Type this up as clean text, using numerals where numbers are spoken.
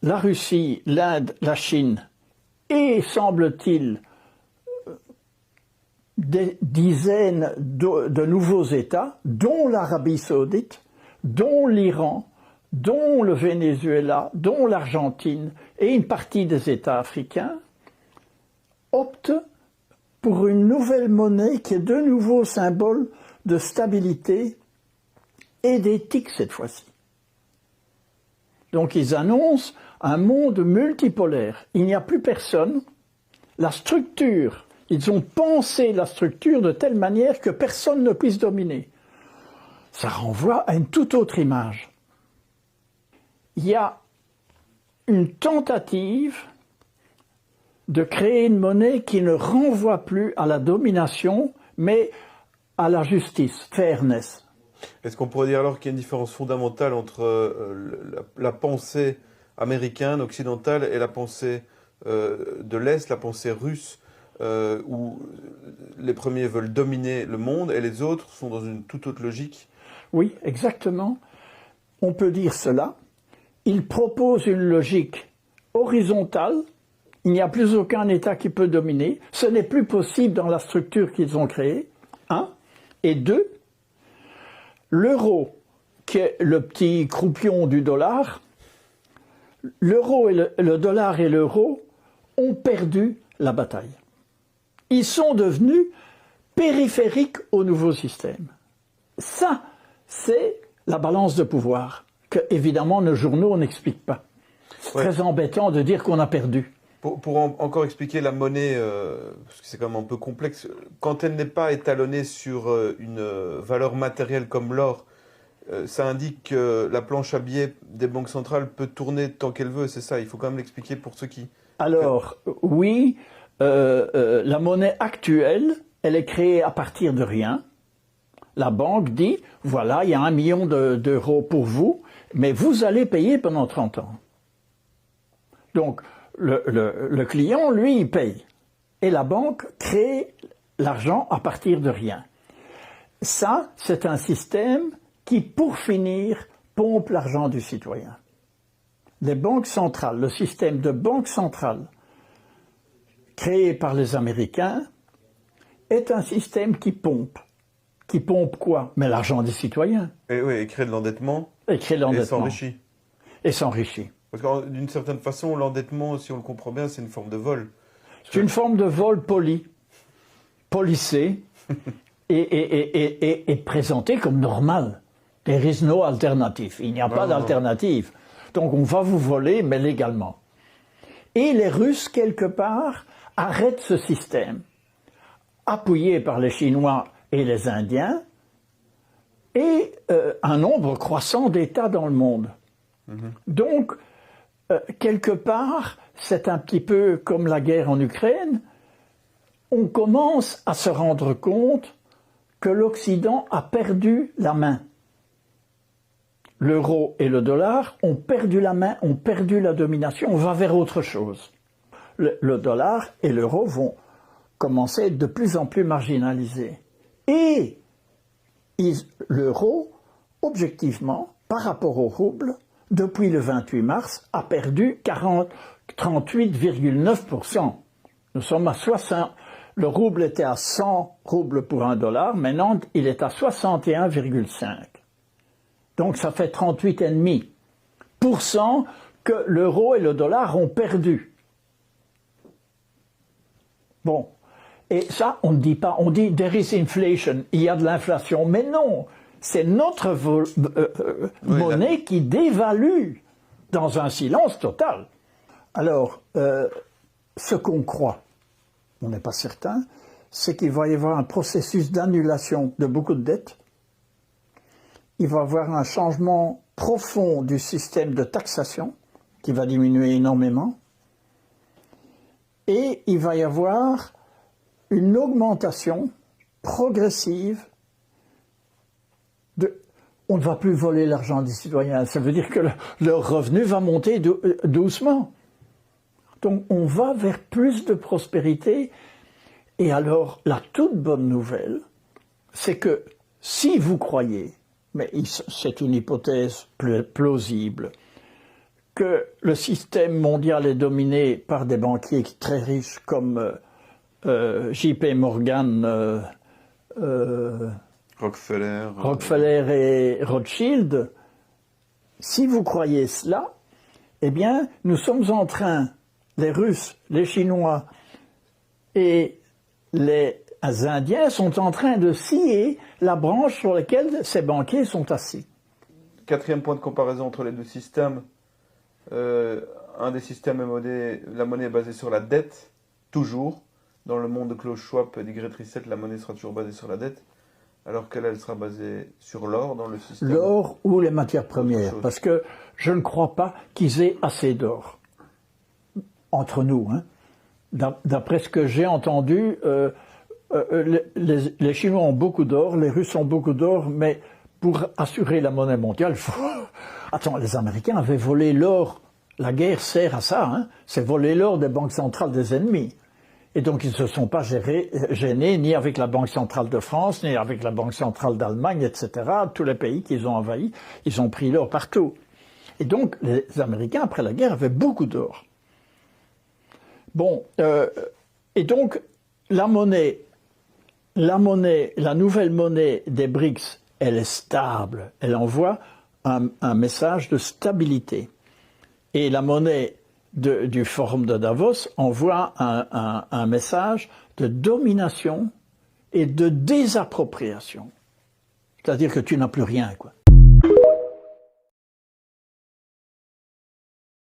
la Russie, l'Inde, la Chine et, semble-t-il, des dizaines de nouveaux États, dont l'Arabie Saoudite, dont l'Iran, dont le Venezuela, dont l'Argentine et une partie des États africains, optent pour une nouvelle monnaie qui est de nouveau symbole de stabilité et d'éthique cette fois-ci. Donc ils annoncent un monde multipolaire. Il n'y a plus personne. La structure, ils ont pensé la structure de telle manière que personne ne puisse dominer. Ça renvoie à une toute autre image. Il y a une tentative de créer une monnaie qui ne renvoie plus à la domination, mais à la justice, fairness. Est-ce qu'on pourrait dire alors qu'il y a une différence fondamentale entre la pensée américaine, occidentale, et la pensée de l'Est, la pensée russe, où les premiers veulent dominer le monde et les autres sont dans une toute autre logique? Oui, exactement. On peut dire cela. Ils proposent une logique horizontale. Il n'y a plus aucun État qui peut dominer. Ce n'est plus possible dans la structure qu'ils ont créée. Un. Et deux, l'euro, qui est le petit croupion du dollar, l'euro et le dollar et l'euro ont perdu la bataille. Ils sont devenus périphériques au nouveau système. Ça, c'est la balance de pouvoir, que évidemment nos journaux n'expliquent pas. C'est très embêtant de dire qu'on a perdu. Pour encore expliquer la monnaie, parce que c'est quand même un peu complexe, quand elle n'est pas étalonnée sur une valeur matérielle comme l'or, ça indique que la planche à billets des banques centrales peut tourner tant qu'elle veut, c'est ça? Il faut quand même l'expliquer pour ceux qui... Alors, oui, la monnaie actuelle, elle est créée à partir de rien. La banque dit, voilà, il y a 1 million d'euros pour vous, mais vous allez payer pendant 30 ans. Donc, le client, lui, il paye. Et la banque crée l'argent à partir de rien. Ça, c'est un système qui, pour finir, pompe l'argent du citoyen. Les banques centrales, le système de banque centrale créé par les Américains est un système qui pompe. Qui pompe quoi? Mais l'argent des citoyens. Et oui, et crée de l'endettement. Et crée de l'endettement. Et s'enrichit. Et s'enrichit. Parce que d'une certaine façon, l'endettement, si on le comprend bien, c'est une forme de vol. C'est une forme de vol poli, policé, et présenté comme normal. There is no alternative. Il n'y a pas d'alternative. Donc on va vous voler, mais légalement. Et les Russes, quelque part, arrêtent ce système, appuyés par les Chinois et les Indiens, et un nombre croissant d'États dans le monde. Donc, quelque part, c'est un petit peu comme la guerre en Ukraine, on commence à se rendre compte que l'Occident a perdu la main. L'euro et le dollar ont perdu la main, ont perdu la domination, on va vers autre chose. Le dollar et l'euro vont commencer à être de plus en plus marginalisés. Et l'euro, objectivement, par rapport au rouble, depuis le 28 mars, a perdu 38,9%. Nous sommes à 60. Le rouble était à 100 roubles pour un dollar, maintenant il est à 61,5. Donc ça fait 38,5% que l'euro et le dollar ont perdu. Bon, et ça on ne dit pas, on dit there is inflation, il y a de l'inflation, mais non, c'est notre monnaie qui dévalue dans un silence total. Alors, ce qu'on croit, on n'est pas certain, c'est qu'il va y avoir un processus d'annulation de beaucoup de dettes. Il va y avoir un changement profond du système de taxation qui va diminuer énormément. Et il va y avoir une augmentation progressive on ne va plus voler l'argent des citoyens. Ça veut dire que leur revenu va monter doucement. Donc on va vers plus de prospérité. Et alors, la toute bonne nouvelle, c'est que si vous croyez, mais c'est une hypothèse plausible, que le système mondial est dominé par des banquiers très riches comme J.P. Morgan, Rockefeller et Rothschild, si vous croyez cela, eh bien, nous sommes en train, les Russes, les Chinois et les Indiens sont en train de scier la branche sur laquelle ces banquiers sont assis. Quatrième point de comparaison entre les deux systèmes. Un des systèmes la monnaie est basée sur la dette, toujours. Dans le monde de Klaus Schwab et d'Y Reset, la monnaie sera toujours basée sur la dette, alors qu'elle sera basée sur l'or dans le système. L'or ou les matières premières, parce que je ne crois pas qu'ils aient assez d'or. Entre nous, hein. D'après ce que j'ai entendu, les Chinois ont beaucoup d'or, les Russes ont beaucoup d'or, mais pour assurer la monnaie mondiale, Attends, les Américains avaient volé l'or. La guerre sert à ça, hein. C'est voler l'or des banques centrales des ennemis. Et donc, ils ne se sont pas gênés ni avec la Banque centrale de France, ni avec la Banque centrale d'Allemagne, etc. Tous les pays qu'ils ont envahis, ils ont pris l'or partout. Et donc, les Américains, après la guerre, avaient beaucoup d'or. Bon, et donc, la nouvelle monnaie des BRICS, elle est stable. Elle envoie un message de stabilité. Et la monnaie du forum de Davos envoie un message de domination et de désappropriation. C'est-à-dire que tu n'as plus rien, quoi.